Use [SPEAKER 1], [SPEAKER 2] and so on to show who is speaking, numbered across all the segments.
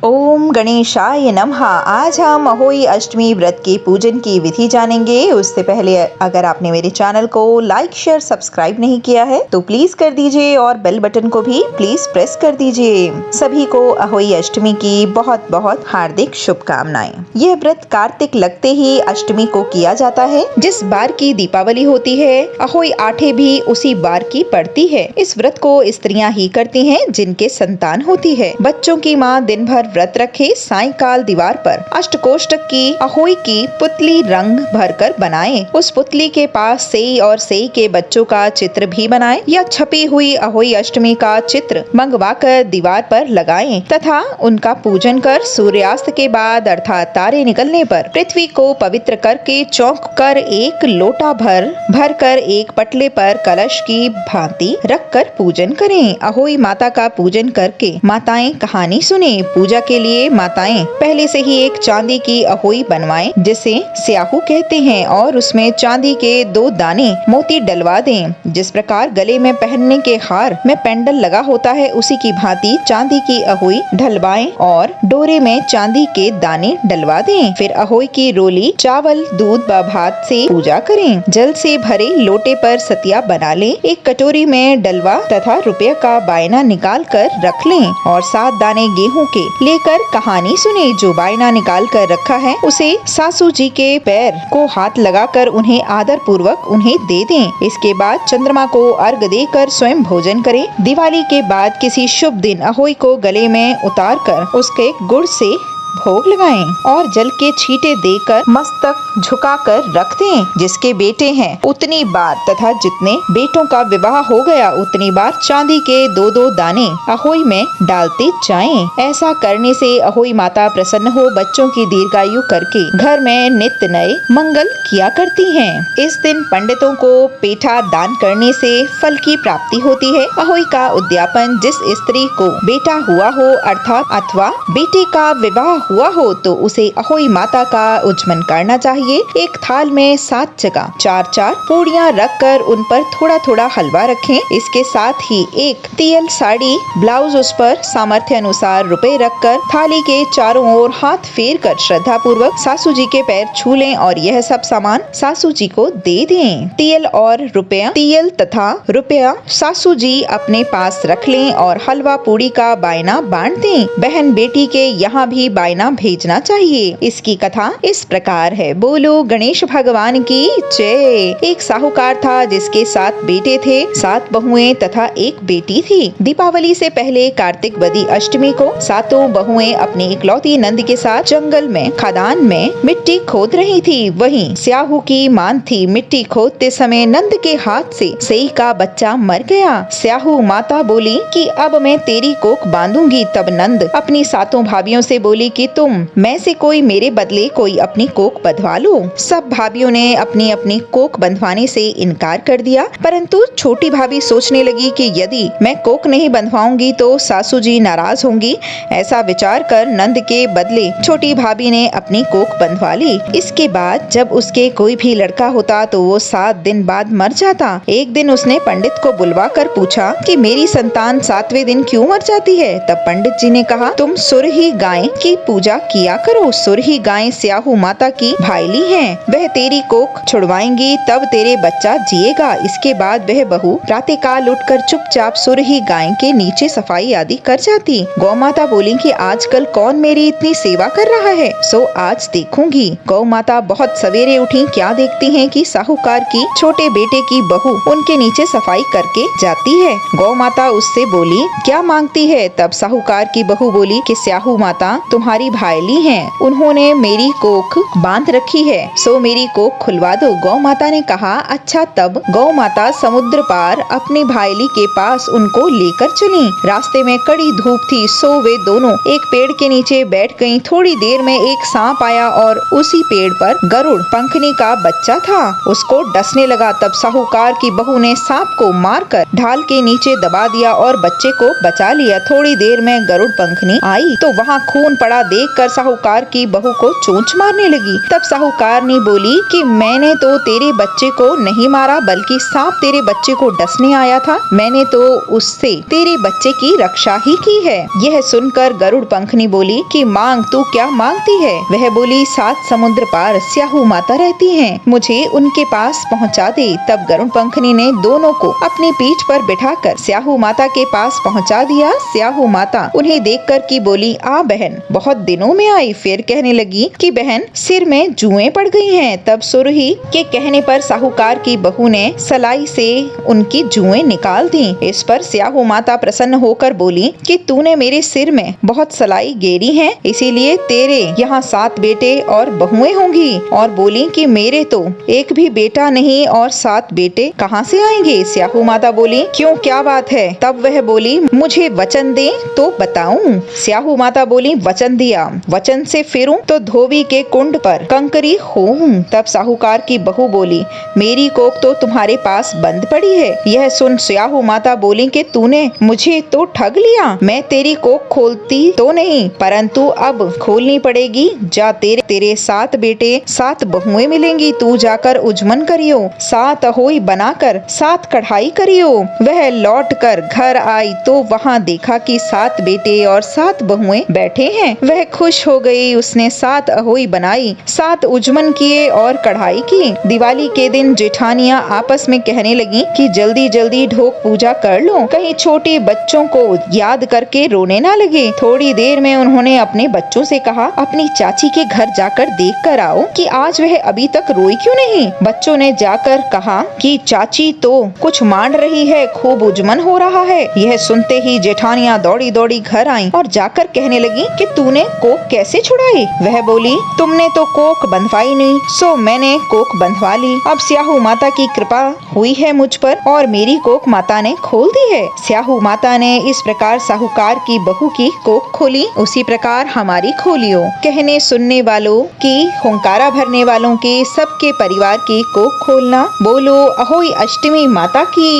[SPEAKER 1] ओम गणेशाय नमः। आज हम अहोई अष्टमी व्रत के पूजन की विधि जानेंगे। उससे पहले अगर आपने मेरे चैनल को लाइक शेयर सब्सक्राइब नहीं किया है तो प्लीज कर दीजिए और बेल बटन को भी प्लीज प्रेस कर दीजिए। सभी को अहोई अष्टमी की बहुत बहुत हार्दिक शुभकामनाएं। यह व्रत कार्तिक लगते ही अष्टमी को किया जाता है। जिस बार की दीपावली होती है अहोई आठे भी उसी बार की पड़ती है। इस व्रत को स्त्रियां ही करती हैं जिनके संतान होती है। बच्चों की माँ दिन भर व्रत रखे सायंकाल दीवार पर अष्टकोष्ठक की अहोई की पुतली रंग भरकर बनाए। उस पुतली के पास सेई और सेई के बच्चों का चित्र भी बनाए या छपी हुई अहोई अष्टमी का चित्र मंगवाकर दीवार पर लगाएं तथा उनका पूजन कर सूर्यास्त के बाद अर्थात तारे निकलने पर पृथ्वी को पवित्र करके चौंक कर एक लोटा भर कर एक पटले पर कलश की भांति रख कर पूजन करें। अहोई माता का पूजन करके माताएं कहानी सुने। पूजा के लिए माताएं पहले से ही एक चांदी की अहोई बनवाएं जिसे स्याहू कहते हैं और उसमें चांदी के 2 दाने मोती डलवा दें। जिस प्रकार गले में पहनने के हार में पेंडल लगा होता है उसी की भांति चांदी की अहोई ढलवाएं और डोरे में चांदी के दाने डलवा दें। फिर अहोई की रोली चावल दूध व भात से पूजा करें। जल से भरे लोटे पर सतिया बना लें। एक कटोरी में डलवा तथा रुपया का बायना निकाल कर रख लें और 7 दाने गेहूं के लेकर कहानी सुने। जो बायना निकाल कर रखा है उसे सासू जी के पैर को हाथ लगाकर उन्हें आदर पूर्वक उन्हें दे दें। इसके बाद चंद्रमा को अर्घ देकर स्वयं भोजन करें। दिवाली के बाद किसी शुभ दिन अहोई को गले में उतार कर उसके गुड़ से भोग लगाएं और जल के छींटे देकर मस्तक झुकाकर रख दें। जिसके बेटे हैं उतनी बार तथा जितने बेटों का विवाह हो गया उतनी बार चांदी के 2-2 दाने अहोई में डालते जाएं। ऐसा करने से अहोई माता प्रसन्न हो बच्चों की दीर्घायु करके घर में नित्य नए मंगल किया करती हैं। इस दिन पंडितों को पेठा दान करने से फल की प्राप्ति होती है। अहोई का उद्यापन जिस स्त्री को बेटा हुआ हो अर्थात अथवा बेटे का विवाह हुआ हो तो उसे अहोई माता का उज्जमन करना चाहिए। एक थाल में 7 जगह 4-4 पूड़ियाँ रख कर उन पर थोड़ा थोड़ा हलवा रखें। इसके साथ ही एक तियल साड़ी ब्लाउज उस पर सामर्थ्य अनुसार रुपए रखकर थाली के चारों ओर हाथ फेर कर श्रद्धा पूर्वक सासू जी के पैर छू लें और यह सब सामान सासू जी को दे दें। तियल और रुपया तियल तथा रुपया सासू जी अपने पास रख लें और हलवा पूड़ी का बायना बांट दें। बहन बेटी के यहाँ भी बायना भेजना चाहिए। इसकी कथा इस प्रकार है। बोलो गणेश भगवान की जय। एक साहूकार था जिसके 7 बेटे थे, 7 बहुएं तथा 1 बेटी थी। दीपावली से पहले कार्तिक बदी अष्टमी को 7 बहुएं अपनी इकलौती नंद के साथ जंगल में खदान में मिट्टी खोद रही थी। वहीं स्याहू की मान थी। मिट्टी खोदते समय नंद के हाथ से सेई का बच्चा मर गया। स्याहू माता बोली कि अब मैं तेरी कोख बांधूंगी। तब नंद अपनी 7 भाभियों से बोली कि तुम में से कोई मेरे बदले कोई अपनी कोख बंधवा लो। सब भाभियों ने अपनी अपनी कोख बंधवाने से इनकार कर दिया, परंतु छोटी भाभी सोचने लगी कि यदि मैं कोख नहीं बंधवाऊंगी तो सासू जी नाराज होंगी। ऐसा विचार कर नंद के बदले छोटी भाभी ने अपनी कोख बंधवा ली। इसके बाद जब उसके कोई भी लड़का होता तो वो 7 दिन बाद मर जाता। एक दिन उसने पंडित को बुलवा कर पूछा कि मेरी संतान 7वें दिन क्यों मर जाती है। तब पंडित जी ने कहा तुम सुरही गाय की पूजा किया करो। सुरही गाय स्याहू माता की भाईली हैं। वह तेरी कोख छुड़वाएंगी तब तेरे बच्चा जिएगा। इसके बाद वह बहू प्रातःकाल उठकर चुपचाप सुरही गाय के नीचे सफाई आदि कर जाती। गौ माता बोली कि आजकल कौन मेरी इतनी सेवा कर रहा है, सो आज देखूंगी। गौ माता बहुत सवेरे उठी। क्या देखती हैं कि साहूकार की छोटे बेटे की बहू उनके नीचे सफाई करके जाती है। गौ माता उससे बोली क्या मांगती है। तब साहूकार की बहू बोली कि स्याहू माता तुम्हारी भाईली हैं, उन्होंने मेरी कोख बांध रखी है, सो मेरी कोख खुलवा दो। गौ माता ने कहा अच्छा। तब गौ माता समुद्र पार अपनी भाईली के पास उनको लेकर चली। रास्ते में कड़ी धूप थी, सो वे दोनों एक पेड़ के नीचे बैठ गईं। थोड़ी देर में एक सांप आया और उसी पेड़ पर गरुड़ पंखनी का बच्चा था, उसको डसने लगा। तब साहूकार की बहू ने सांप को मारकर ढाल के नीचे दबा दिया और बच्चे को बचा लिया। थोड़ी देर में गरुड़ पंखनी आई तो वहाँ खून पड़ा देखकर साहूकार की बहू को चोंच मारने लगी। तब साहूकारनी बोली कि मैंने तो तेरे बच्चे को नहीं मारा, बल्कि सांप तेरे बच्चे को डसने आया था। मैंने तो उससे तेरे बच्चे की रक्षा ही की है। यह सुनकर गरुड़ पंखनी बोली कि मांग, तू क्या मांगती है? वह बोली, 7 समुद्र पार स्याहू माता रहती हैं, मुझे उनके पास पहुंचा दे। तब गरुड़ पंखनी ने दोनों को अपनी पीठ पर बिठाकर स्याहू माता के पास पहुंचा दिया। स्याहू माता उन्हें देखकर की बोली, आ बहन, बहुत दिनों में आई। फिर कहने लगी कि बहन, सिर में जुएं पड़ गई हैं। तब सुरही के कहने पर साहूकार की बहू ने सलाई से उनकी जुएं निकाल दी। इस पर स्याहू माता प्रसन्न होकर बोली कि तूने मेरे सिर में बहुत सलाई गेरी है, इसीलिए तेरे यहाँ 7 बेटे और बहुएं होंगी। और बोली कि मेरे तो एक भी बेटा नहीं और 7 बेटे कहाँ से आएंगे? स्याहू माता बोली, क्यों, क्या बात है? तब वह बोली, मुझे वचन दे तो बताऊं। स्याहू माता बोली, वचन दिया, वचन से फिरूं तो धोबी के कुंड पर कंकरी होऊं। तब साहूकार की बहू बोली, मेरी कोख तो तुम्हारे पास बंद पड़ी है। यह सुन स्याहू माता बोली कि तूने मुझे तो ठग लिया, मैं तेरी कोख खोलती तो नहीं, परंतु अब खोलनी पड़ेगी। जा, तेरे 7 बेटे 7 बहुएं मिलेंगी, तू जाकर उजमन करियो, 7 अहोई बनाकर 7 कढ़ाई करियो। वह लौट कर घर आई तो वहाँ देखा कि 7 बेटे और 7 बहुएं बैठे हैं। वह खुश हो गई, उसने 7 अहोई बनाई, 7 उजमन किए और कढ़ाई की। दिवाली के दिन जेठानियां आपस में कहने लगी कि जल्दी जल्दी ढोक पूजा कर लो, कहीं छोटे बच्चों को याद करके रोने ना लगे। थोड़ी देर में उन्होंने अपने बच्चों से कहा, अपनी चाची के घर जाकर देख कर आओ कि आज वह अभी तक रोई क्यों नहीं। बच्चों ने जाकर कहा कि चाची तो कुछ मान रही है, खूब उजमन हो रहा है। यह सुनते ही जेठानियां दौड़ी दौड़ी घर आईं और जाकर कहने लगी कि तूने कोख कैसे छुड़ाई? वह बोली, तुमने तो कोख बंधवाई नहीं, सो मैंने कोख बंधवा ली। अब स्याहू माता की कृपा हुई है मुझ पर और मेरी कोख माता ने खोल दी है। स्याहू माता ने इस प्रकार साहूकार की बहू की कोख खोली, उसी प्रकार हमारी खोलियो। कहने सुनने वालों की, हुंकारा भरने वालों के, सबके परिवार की कोख खोलना। बोलो अहोई अष्टमी माता की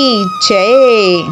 [SPEAKER 1] जय।